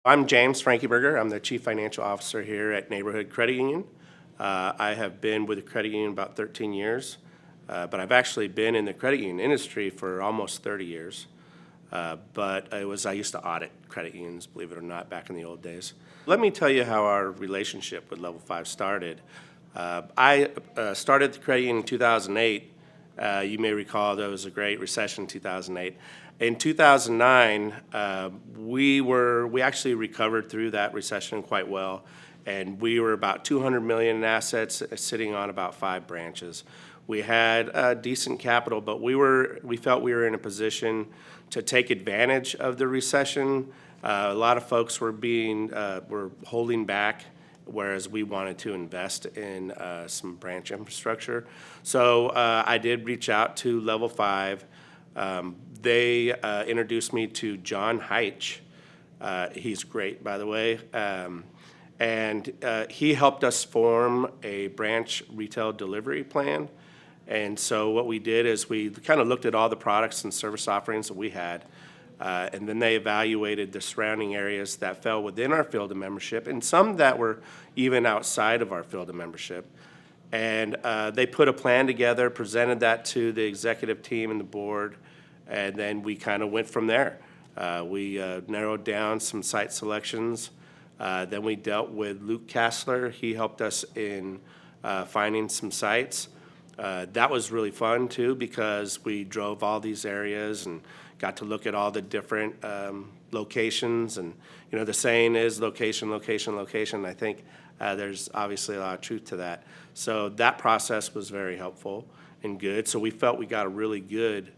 I'm James Frankeberger. I'm the Chief Financial Officer here at Neighborhood Credit Union. I have been with the credit union about 13 years, but I've actually been in the credit union industry for almost 30 years. But I used to audit credit unions, believe it or not, back in the old days. Let me tell you how our relationship with Level5 started. I started the credit union in 2008. You may recall there was a great recession in 2008. In 2009, we actually recovered through that recession quite well, and we were about $200 million in assets, sitting on about 5 branches. We had decent capital, but we felt we were in a position to take advantage of the recession. A lot of folks were holding back, whereas we wanted to invest in some branch infrastructure. So I did reach out to Level5. They introduced me to John Heitch. He's great, by the way. And he helped us form a branch retail delivery plan. And so what we did is we kind of looked at all the products and service offerings that we had, and then they evaluated the surrounding areas that fell within our field of membership and some that were even outside of our field of membership. And they put a plan together, presented that to the executive team and the board, and then we kind of went from there. We narrowed down some site selections. Then we dealt with Luke Kassler. He helped us in finding some sites. That was really fun too, because we drove all these areas and got to look at all the different locations. And you know, the saying is location, location, location. I think there's obviously a lot of truth to that. So that process was very helpful and good. So we felt we got a really good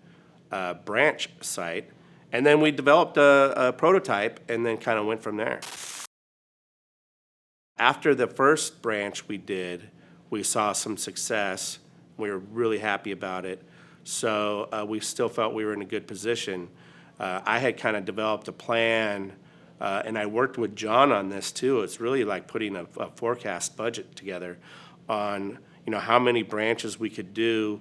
branch site. And then we developed a prototype and then kind of went from there. After the first branch we did, we saw some success. We were really happy about it. So we still felt we were in a good position. I had kind of developed a plan, and I worked with John on this too. It's really like putting a forecast budget together on how many branches we could do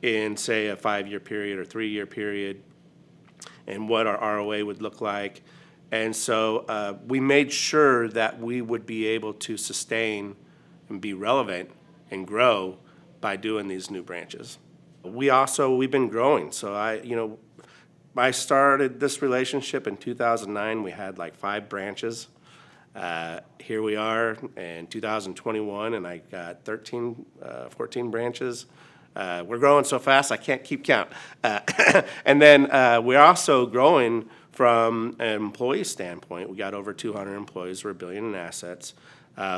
in, say, a 5-year period or 3-year period, and what our ROA would look like. And so we made sure that we would be able to sustain and be relevant and grow by doing these new branches. We've been growing. So I started this relationship in 2009. We had like 5 branches. Here we are in 2021, and I got 14 branches. We're growing so fast I can't keep count. And then we're also growing from an employee standpoint. We got over 200 employees. We're $1 billion in assets.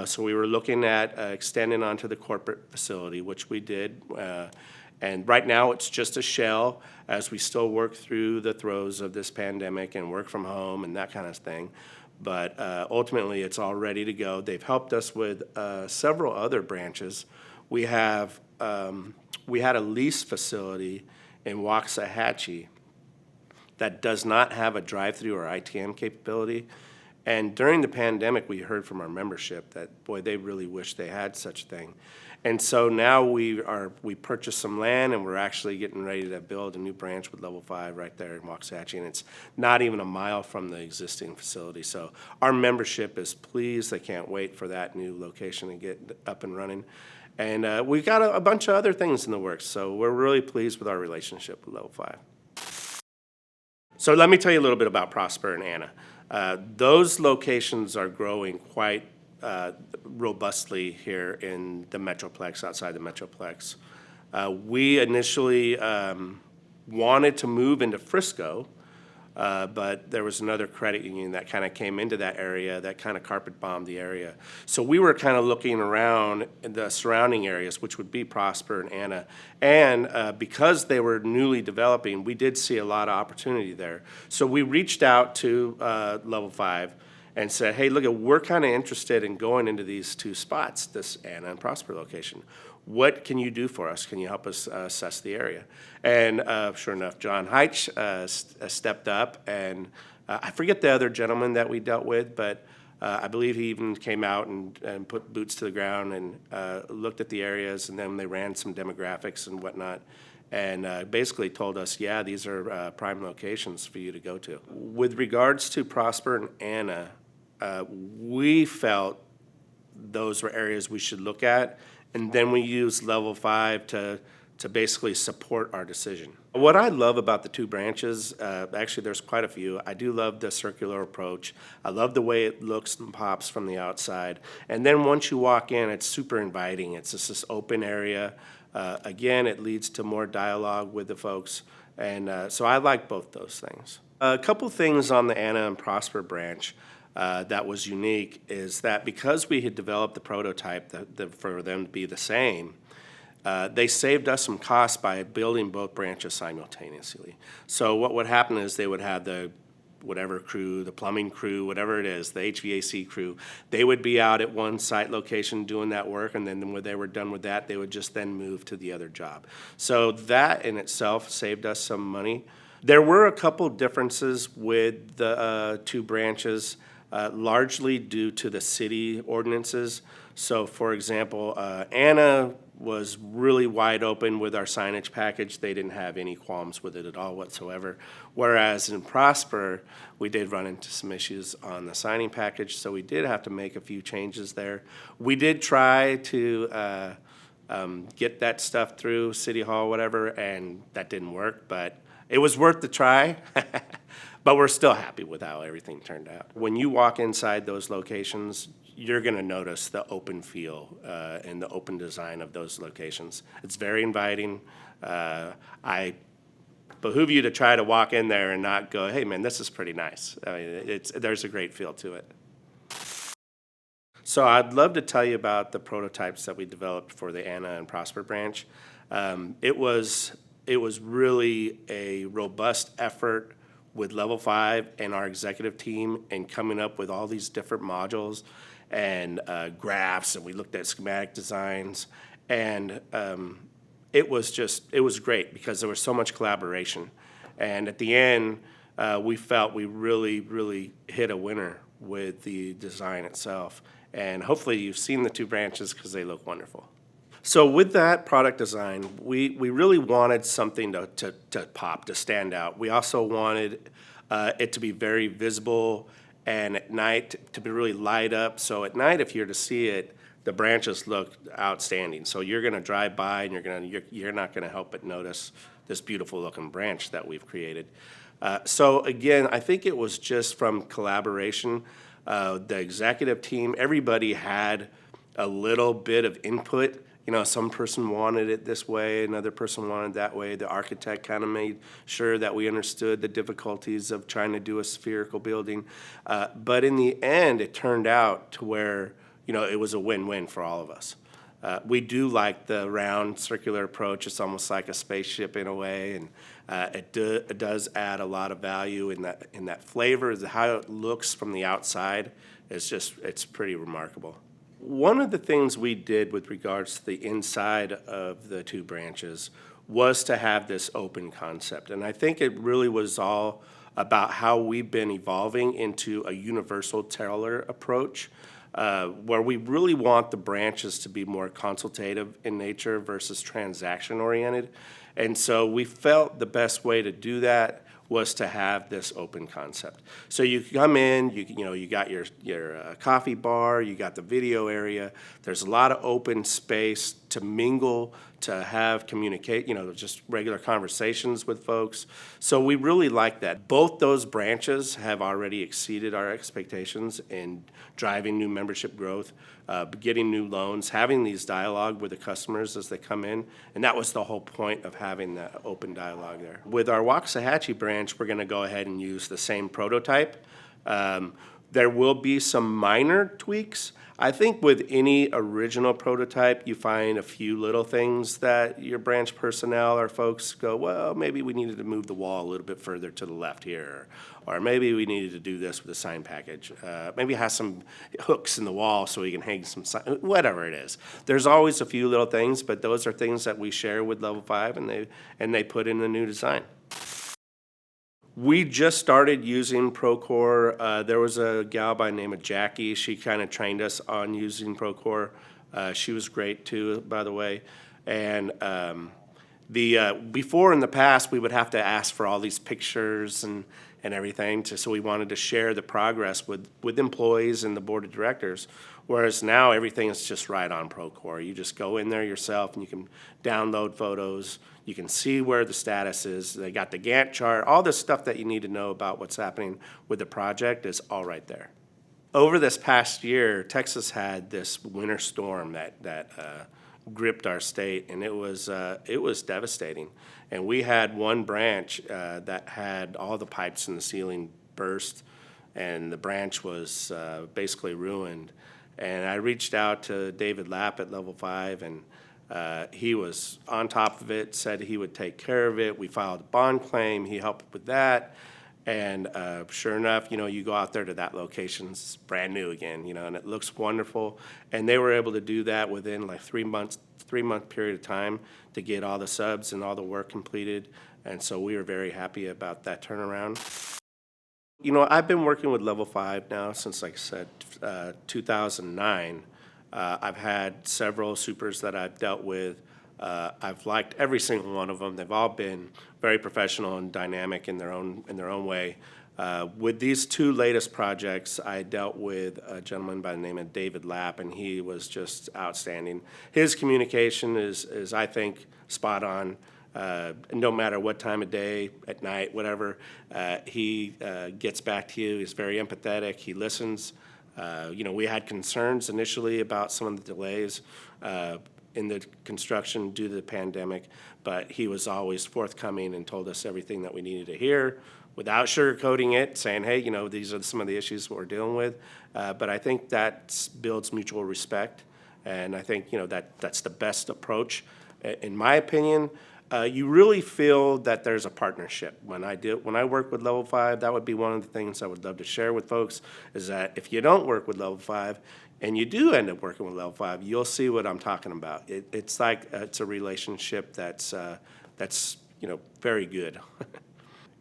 So we were looking at extending onto the corporate facility, which we did. And right now it's just a shell as we still work through the throes of this pandemic and work from home and that kind of thing. But ultimately it's all ready to go. They've helped us with several other branches. We had a lease facility in Waxahachie that does not have a drive-through or ITM capability. And during the pandemic, we heard from our membership that, boy, they really wish they had such a thing. And so now we purchased some land, and we're actually getting ready to build a new branch with Level5 right there in Waxahachie, and it's not even a mile from the existing facility. So our membership is pleased. They can't wait for that new location to get up and running. And we've got a bunch of other things in the works, so we're really pleased with our relationship with Level5. So let me tell you a little bit about Prosper and Anna. Those locations are growing quite robustly here in the Metroplex, outside the Metroplex. We initially wanted to move into Frisco, but there was another credit union that kind of came into that area that kind of carpet bombed the area. So we were kind of looking around in the surrounding areas, which would be Prosper and Anna. And because they were newly developing, we did see a lot of opportunity there. So we reached out to Level5 and said, hey, look, we're kind of interested in going into these 2 spots, this Anna and Prosper location. What can you do for us? Can you help us assess the area? And sure enough, John Heitch stepped up, and I forget the other gentleman that we dealt with, but I believe he even came out and put boots to the ground and looked at the areas, and then they ran some demographics and whatnot, and basically told us, yeah, these are prime locations for you to go to. With regards to Prosper and Anna, we felt those were areas we should look at, and then we use level 5 to basically support our decision. What I love about the 2 branches, actually there's quite a few. I do love the circular approach. I love the way it looks and pops from the outside. And then once you walk in, it's super inviting. It's just this open area. Again, it leads to more dialogue with the folks. And so I like both those things. A couple things on the Anna and Prosper branch that was unique is that because we had developed the prototype for them to be the same, they saved us some costs by building both branches simultaneously. So what would happen is they would have the whatever crew, the plumbing crew, whatever it is, the HVAC crew, they would be out at one site location doing that work, and then when they were done with that, they would just then move to the other job. So that in itself saved us some money. There were a couple differences with the 2 branches, largely due to the city ordinances. So for example, Anna was really wide open with our signage package. They didn't have any qualms with it at all whatsoever. Whereas in Prosper, we did run into some issues on the signing package, so we did have to make a few changes there. We did try to get that stuff through City Hall, whatever, and that didn't work, but it was worth the try. But we're still happy with how everything turned out. When you walk inside those locations, you're going to notice the open feel and the open design of those locations. It's very inviting. I behoove you to try to walk in there and not go, hey, man, this is pretty nice. I mean, there's a great feel to it. So I'd love to tell you about the prototypes that we developed for the Anna and Prosper branch. It was really a robust effort with Level 5 and our executive team and coming up with all these different modules and graphs, and we looked at schematic designs, and it was great because there was so much collaboration. And at the end, we felt we really hit a winner with the design itself. And hopefully you've seen the 2 branches because they look wonderful. So with that product design, we really wanted something to pop, to stand out. We also wanted it to be very visible, and at night to be really light up. So at night, if you're to see it, the branches look outstanding. So you're going to drive by, and you're not going to help but notice this beautiful looking branch that we've created. So again, I think it was just from collaboration. The executive team, everybody had a little bit of input. You know, some person wanted it this way, another person wanted it that way. The architect kind of made sure that we understood the difficulties of trying to do a spherical building. But in the end, it turned out to where, you know, it was a win-win for all of us. We do like the round circular approach. It's almost like a spaceship in a way, and it does add a lot of value in that flavor. How it looks from the outside is it's pretty remarkable. One of the things we did with regards to the inside of the 2 branches was to have this open concept. And I think it really was all about how we've been evolving into a universal teller approach, where we really want the branches to be more consultative in nature versus transaction-oriented. And so we felt the best way to do that was to have this open concept. So you come in, you got your coffee bar, you got the video area. There's a lot of open space to mingle, to have communicate, just regular conversations with folks. So we really like that. Both those branches have already exceeded our expectations in driving new membership growth, getting new loans, having these dialogue with the customers as they come in. And that was the whole point of having that open dialogue there. With our Waxahachie branch, we're going to go ahead and use the same prototype. There will be some minor tweaks. I think with any original prototype, you find a few little things that your branch personnel or folks go, well, maybe we needed to move the wall a little bit further to the left here, or maybe we needed to do this with the sign package. Maybe it has some hooks in the wall so we can hang some sign, whatever it is. There's always a few little things, but those are things that we share with Level 5, and they put in the new design. We just started using Procore. There was a gal by the name of Jackie. She kind of trained us on using Procore. She was great too, by the way. And Before in the past, we would have to ask for all these pictures and everything, so we wanted to share the progress with employees and the board of directors. Whereas now everything is just right on Procore. You just go in there yourself and you can download photos. You can see where the status is. They got the Gantt chart. All this stuff that you need to know about what's happening with the project is all right there. Over this past year, Texas had this winter storm that gripped our state, and it was devastating. And we had one branch that had all the pipes in the ceiling burst, and the branch was basically ruined. And I reached out to David Lapp at Level5, and he was on top of it, said he would take care of it. We filed a bond claim. He helped with that. And sure enough, you go out there to that location, it's brand new again, and it looks wonderful. And they were able to do that within like 3 months, 3-month period of time to get all the subs and all the work completed. And so we were very happy about that turnaround. I've been working with Level5 now since, like I said, 2009. I've had several supers that I've dealt with. I've liked every single one of them. They've all been very professional and dynamic in their own way. With these two latest projects, I dealt with a gentleman by the name of David Lapp, and he was just outstanding. His communication is I think, spot on. No matter what time of day, at night, whatever, he gets back to you. He's very empathetic. He listens. We had concerns initially about some of the delays in the construction due to the pandemic, but he was always forthcoming and told us everything that we needed to hear without sugarcoating it, saying, hey, these are some of the issues we're dealing with. But I think that builds mutual respect, and I think that's the best approach. In my opinion, you really feel that there's a partnership. When I work with Level5, that would be one of the things I would love to share with folks, is that if you don't work with Level5 and you do end up working with Level5, you'll see what I'm talking about. It's like it's a relationship that's very good.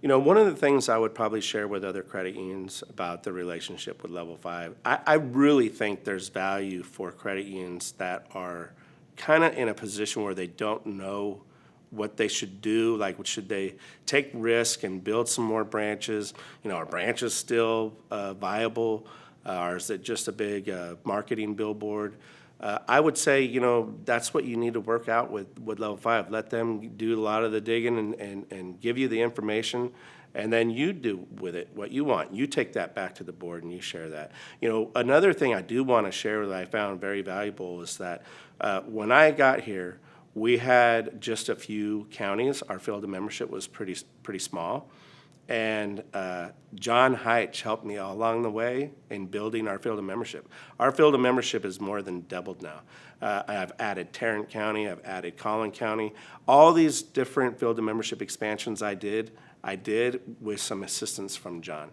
One of the things I would probably share with other credit unions about the relationship with Level5, I really think there's value for credit unions that are kind of in a position where they don't know what they should do. Like, should they take risk and build some more branches? Are branches still viable? Or is it just a big marketing billboard? I would say, that's what you need to work out with Level5. Let them do a lot of the digging and give you the information, and then you do with it what you want. You take that back to the board and you share that. Another thing I do want to share that I found very valuable is that when I got here, we had just a few counties. Our field of membership was pretty small. And John Heitch helped me all along the way in building our field of membership. Our field of membership is more than doubled now. I've added Tarrant County, I've added Collin County. All these different field of membership expansions I did with some assistance from John.